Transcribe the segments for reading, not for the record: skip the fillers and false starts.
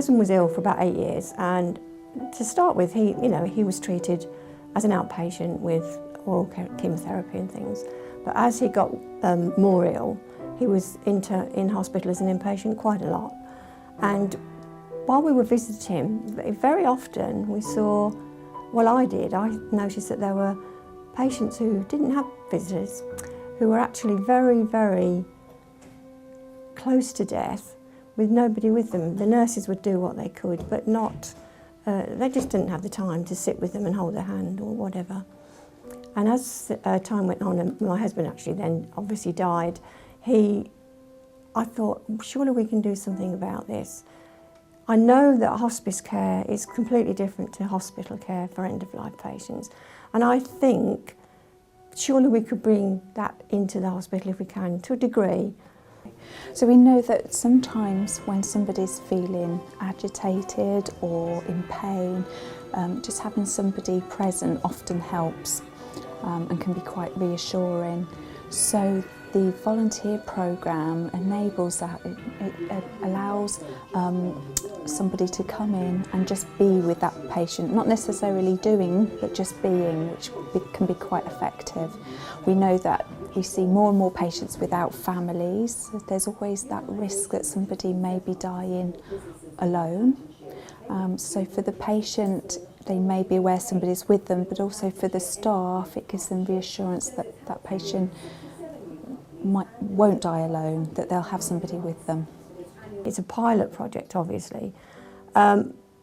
husband was ill for about 8 years, and to start with, he was treated as an outpatient with oral chemotherapy and things. But as he got more ill, he was in hospital as an inpatient quite a lot. And while we were visiting him, very often we saw, well, I noticed that there were patients who didn't have visitors, who were actually very, very close to death with nobody with them. The nurses would do what they could, but not, they just didn't have the time to sit with them and hold their hand or whatever. And as time went on, and my husband actually then obviously died, I thought, surely we can do something about this. I know that hospice care is completely different to hospital care for end-of-life patients, and I think surely we could bring that into the hospital if we can, to a degree. So we know that sometimes when somebody's feeling agitated or in pain, just having somebody present often helps and can be quite reassuring. So the volunteer programme enables that. It allows somebody to come in and just be with that patient, not necessarily doing, but just being, which can be quite effective. We know that we see more and more patients without families. There's always that risk that somebody may be dying alone. So for the patient, they may be aware somebody's with them, but also for the staff, it gives them reassurance that that patient won't die alone, that they'll have somebody with them. It's a pilot project, obviously,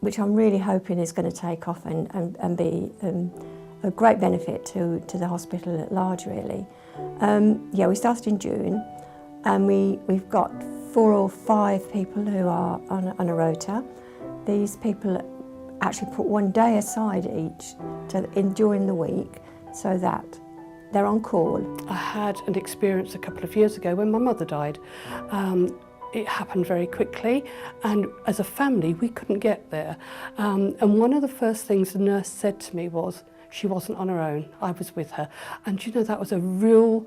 which I'm really hoping is going to take off and be a great benefit to the hospital at large, really. Yeah, we started in June, and we've got 4 or 5 people who are on a rota. These people actually put 1 day aside each during the week so that they're on call. I had an experience a couple of years ago when my mother died. It happened very quickly, and as a family we couldn't get there. And one of the first things the nurse said to me was, she wasn't on her own, I was with her. And you know, that was a real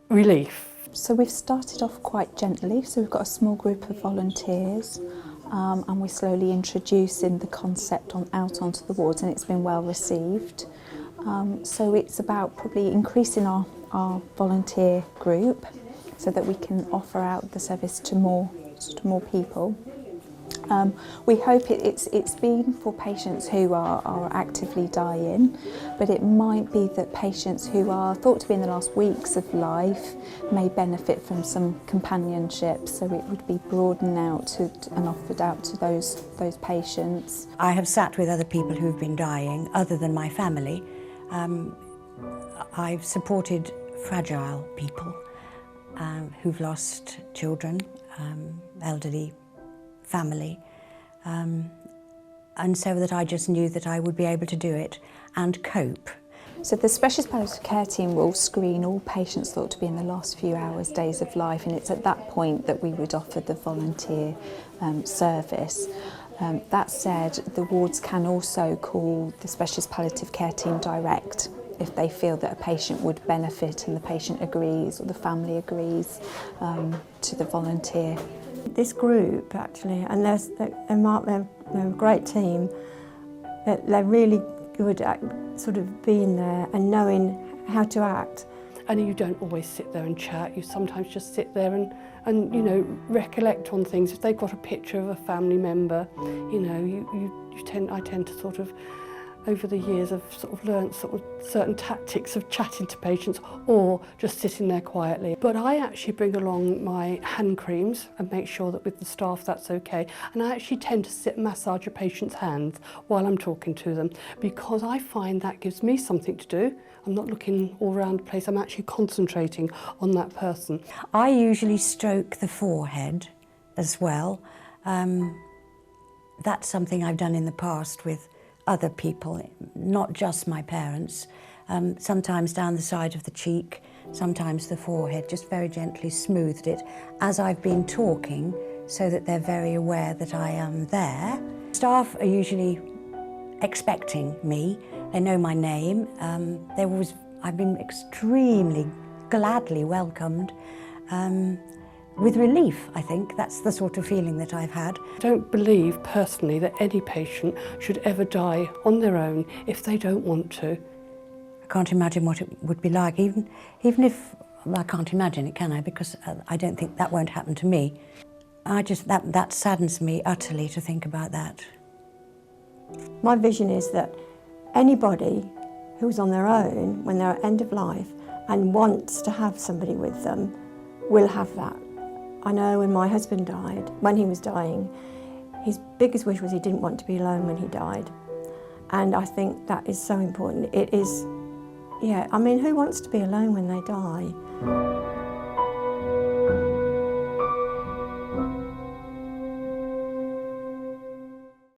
relief. So we've started off quite gently, so we've got a small group of volunteers, and we're slowly introducing the concept out onto the wards, and it's been well received. So it's about probably increasing our volunteer group so that we can offer out the service to more people. We hope it's been for patients who are actively dying, but it might be that patients who are thought to be in the last weeks of life may benefit from some companionship, so it would be broadened out and offered out to those patients. I have sat with other people who've been dying, other than my family. I've supported fragile people who've lost children, elderly family, and so that I just knew that I would be able to do it and cope. So the specialist palliative care team will screen all patients thought to be in the last few hours, days of life, and it's at that point that we would offer the volunteer service. That said, the wards can also call the specialist palliative care team direct if they feel that a patient would benefit and the patient agrees or the family agrees to the volunteer. This group, actually, and they're a great team, they're really good at sort of being there and knowing how to act. And you don't always sit there and chat, you sometimes just sit there and you know, recollect on things. If they've got a picture of a family member, you know, I tend to sort of, over the years, I've sort of learnt sort of certain tactics of chatting to patients or just sitting there quietly. But I actually bring along my hand creams and make sure that with the staff that's okay. And I actually tend to sit and massage a patient's hands while I'm talking to them, because I find that gives me something to do. I'm not looking all around the place, I'm actually concentrating on that person. I usually stroke the forehead as well. That's something I've done in the past with other people, not just my parents. Sometimes down the side of the cheek, sometimes the forehead, just very gently smoothed it as I've been talking, so that they're very aware that I am there. Staff are usually expecting me. They know my name. I've been extremely gladly welcomed. with relief, I think. That's the sort of feeling that I've had. I don't believe personally that any patient should ever die on their own if they don't want to. I can't imagine what it would be like, even if, well, I can't imagine it, can I? Because I don't think that won't happen to me. That saddens me utterly to think about that. My vision is that anybody who's on their own when they're at end of life and wants to have somebody with them will have that. I know when my husband died, when he was dying, his biggest wish was he didn't want to be alone when he died. And I think that is so important. It is, yeah, I mean, who wants to be alone when they die?